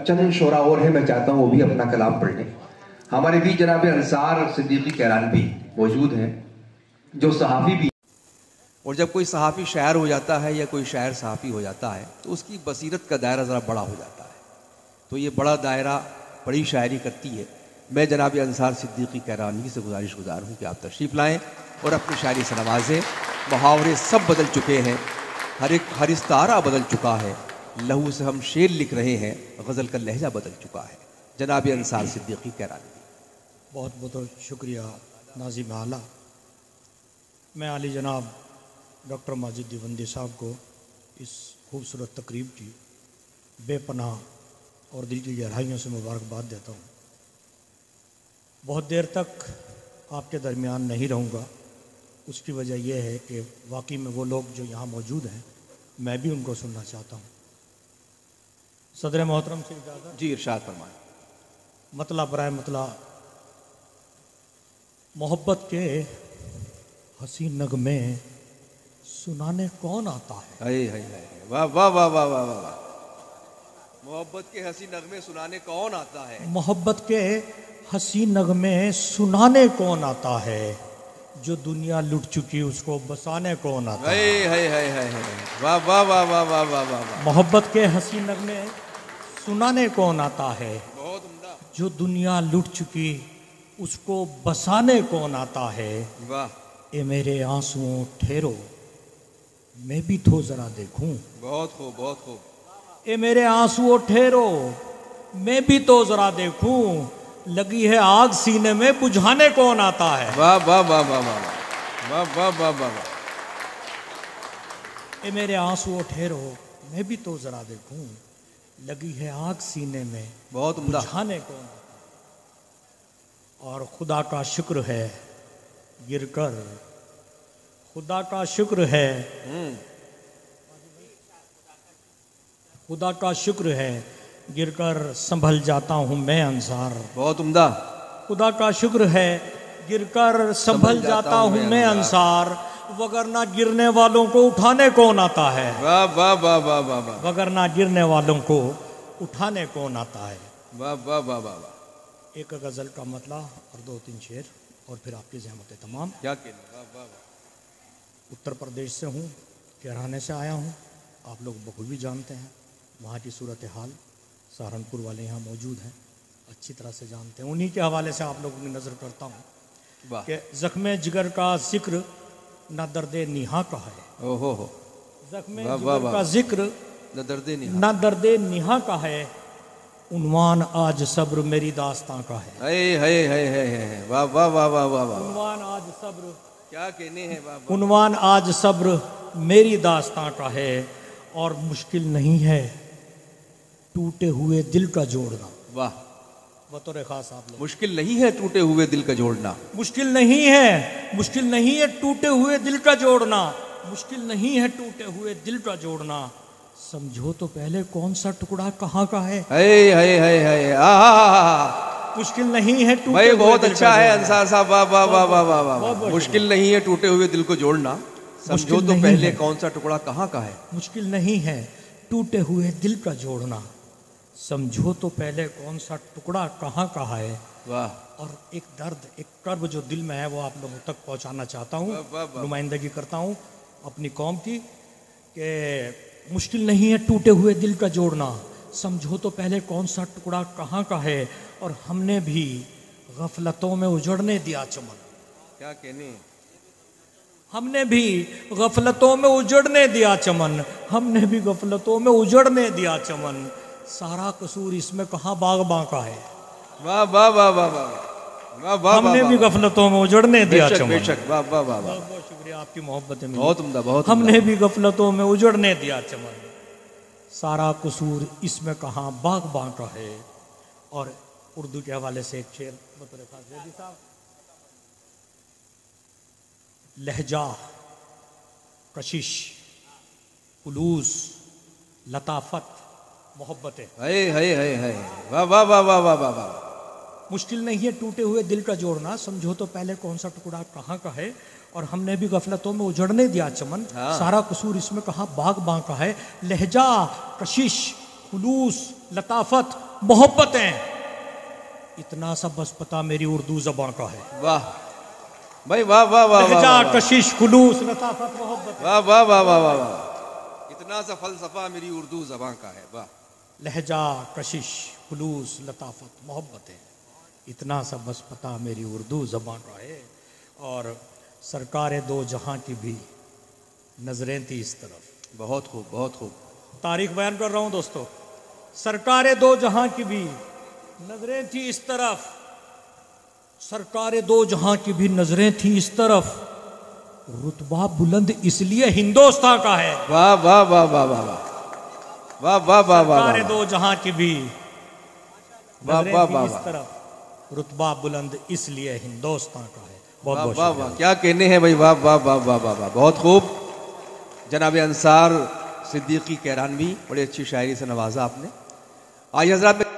चंद शोरा और है, मैं चाहता हूँ वो भी अपना कलाम पढ़ लें। हमारे बीच जनाब अंसार सिद्दीकी कैरानवी मौजूद हैं, जो सहाफ़ी भी। और जब कोई सहाफ़ी शायर हो जाता है या कोई शायर सहाफ़ी हो जाता है तो उसकी बसीरत का दायरा ज़रा बड़ा हो जाता है। तो ये बड़ा दायरा, बड़ी शायरी करती है। मैं जनाब अंसार सिद्दीकी कैरानवी से गुजारिश हूँ कि आप तशरीफ़ लाएँ और अपनी शायरी से नवाजें। मुहावरे सब बदल चुके हैं, हर इस्तारा बदल चुका है, लहू से हम शेर लिख रहे हैं, गज़ल का लहजा बदल चुका है। जनाब अंसार सिद्दीकी कैरानवी। बहुत बहुत शुक्रिया नाज़िम आला। मैं आली जनाब डॉक्टर माजिद दीवंदी साहब को इस खूबसूरत तकरीब की बेपनाह और दिल की गहराइयों से मुबारकबाद देता हूँ। बहुत देर तक आपके दरमियान नहीं रहूँगा, उसकी वजह यह है कि वाकई में वो लोग जो यहाँ मौजूद हैं मैं भी उनको सुनना चाहता हूँ। सदर मोहतरम से इजाज़त। जी इरशाद फरमाएं। मतला बराए मतला मोहब्बत के हसी नगमे सुनाने कौन आता है। वाह वाह वाह वाह वाह वाह। मोहब्बत के हसी नगमे सुनाने कौन आता है। मोहब्बत के हसी नगमे सुनाने कौन आता है, जो दुनिया लुट चुकी उसको बसाने कौन आता है। वाह वाह वाह वाह वाह वाह वाह। मोहब्बत के हसी नगमे सुनाने कौन आता है, बहुत उम्दा। जो दुनिया लुट चुकी उसको बसाने कौन आता है। वाह। ए मेरे आंसुओं ठहरो मैं भी तो जरा देखूं। बहुत खूब बहुत खूब। ए मेरे आंसुओं ठहरो मैं भी तो जरा देखूं, लगी है आग सीने में बुझाने कौन आता है। वाह वाह वाह वाह वाह वाह वाह वाह वाह। ए मेरे आंसुओं ठहरो मैं भी तो जरा देखूं, लगी है आग सीने में बहुत उम्दा। बुझाने कौन आता है। और खुदा का शुक्र है गिरकर, खुदा का शुक्र है, खुदा का शुक्र है गिरकर संभल जाता हूँ मैं अंसार। बहुत उम्दा। खुदा का शुक्र है गिरकर संभल जाता हूँ मैं अंसार, वगरना गिरने वालों को उठाने कौन आता है। वाह वाह वाह वाह वाह वाह। वगरना गिरने वालों को उठाने कौन आता है। वाह वाह वाह वाह वाह। एक गज़ल का मतला और 2-3 शेर और फिर आपकी ज़हमत तमाम। क्या कहना। वाह वाह वाह। उत्तर प्रदेश से हूँ, कैराने से आया हूँ। आप लोग बखूबी जानते हैं वहाँ की सूरत हाल, सहारनपुर वाले यहाँ मौजूद हैं, अच्छी तरह से जानते हैं। उन्हीं के हवाले से आप लोगों की नज़र करता हूँ कि ज़ख्मे जिगर का जिक्र न दर्द निहा का है। ओहो हो। ज़ख्मे जिगर का जिक्र न दर्द निहा का है, उन्वान आज सब्र मेरी दास्तां का है। वाह वाह वाह वाह वाह वाह। उन्वान आज सब्र, क्या कहने हैं बाबा। उन्वान आज सब्र मेरी दास्तां का है, और मुश्किल नहीं है टूटे हुए दिल का जोड़ना। वाह। बतौर खास आप लोग। मुश्किल नहीं है टूटे हुए दिल का जोड़ना। मुश्किल नहीं है टूटे हुए दिल का जोड़ना। मुश्किल नहीं है टूटे हुए दिल का जोड़ना, समझो तो पहले कौन सा टुकड़ा कहाँ का है। मुश्किल नहीं है टूटे भाई हुए बहुत दिल अच्छा का है जोड़ना। अंसार साहब। वाह वाह वाह वाह वाह वाह। मुश्किल नहीं है टूटे हुए दिल को जोड़ना, समझो तो पहले कौन सा टुकड़ा कहाँ का है। मुश्किल नहीं है टूटे हुए दिल का जोड़ना, समझो तो पहले कौन सा टुकड़ा कहाँ का है। वाह। और एक दर्द, एक कर्ब जो दिल में है वो आप लोगों तक पहुँचाना चाहता हूँ, नुमाइंदगी करता हूँ अपनी कौम की, कि मुश्किल नहीं है टूटे हुए दिल का जोड़ना, समझो तो पहले कौन सा टुकड़ा कहाँ का है। और हमने भी गफलतों में उजड़ने दिया चमन। क्या कहने। हमने भी गफलतों में उजड़ने दिया चमन, हमने भी गफलतों में उजड़ने दिया चमन, सारा कसूर इसमें कहाँ बागबां का है। वाह वाह वाह वाह वाह। हमने भी गफलतों में उजड़ने दिया चमन। बेशक। वाह वाह वाह। बहुत शुक्रिया आपकी मोहब्बत में। बहुत उम्दा बहुत। हमने भी गफलतों में उजड़ने दिया चमन, सारा कसूर इसमें कहाँ बागबां का है। और उर्दू के हवाले से एक शेर बतौर खास रेडी साहब। लहजा, कशिश, खुलूस, लताफत, मोहब्बतें। वाह वाह वाह वाह वाह वाह। मुश्किल नहीं है टूटे हुए दिल का जोड़ना, समझो तो पहले कौन सा टुकड़ा कहाँ का है। और हमने भी गफलतों में उजड़ने दिया चमन, सारा कसूर इसमें कहाँ बागबां का है। लहजा, कशिश, खुलूस, लताफत, मोहब्बतें, इतना सा बस पता मेरी उर्दू जबान का है। वाह भाई, वाह वाह वाह लहजा, वाह, कशिश, खुलूस, लताफत, मोहब्बत। वाह वाह वाह वाह वाह वाह, इतना सा फलसफा मेरी उर्दू जबान का है। वाह। लहजा, कशिश, खुलूस, लताफत, मोहब्बतें, इतना सा बस पता मेरी उर्दू जबान का है। और सरकार दो जहां की भी नजरें थी इस तरफ। बहुत खूब, बहुत खूब। तारीख बयान कर रहा हूं दोस्तों। सरकार दो जहां की भी नजरें थी इस तरफ, सरकार दो जहां की भी नजरें थी इस तरफ, रुतबा बुलंद इसलिए हिंदुस्तान का है। वाह वाह वाह वाह वाह वाह वाह वाह वाह वाह, सरकार दो जहां की भी वाह नजरें वाह थी वाह इस वाह, तरफ, रुतबा बुलंद इसलिए हिंदुस्तान का है। बहुत वाह बहुत वाह शुक्रिया। वाह, क्या कहने हैं भाई, वाह वाह वाह वाह वाह वाह, बहुत खूब। जनाब अंसार सिद्दीकी कैरानवी, बड़ी अच्छी शायरी से नवाजा आपने। आइए हजरात।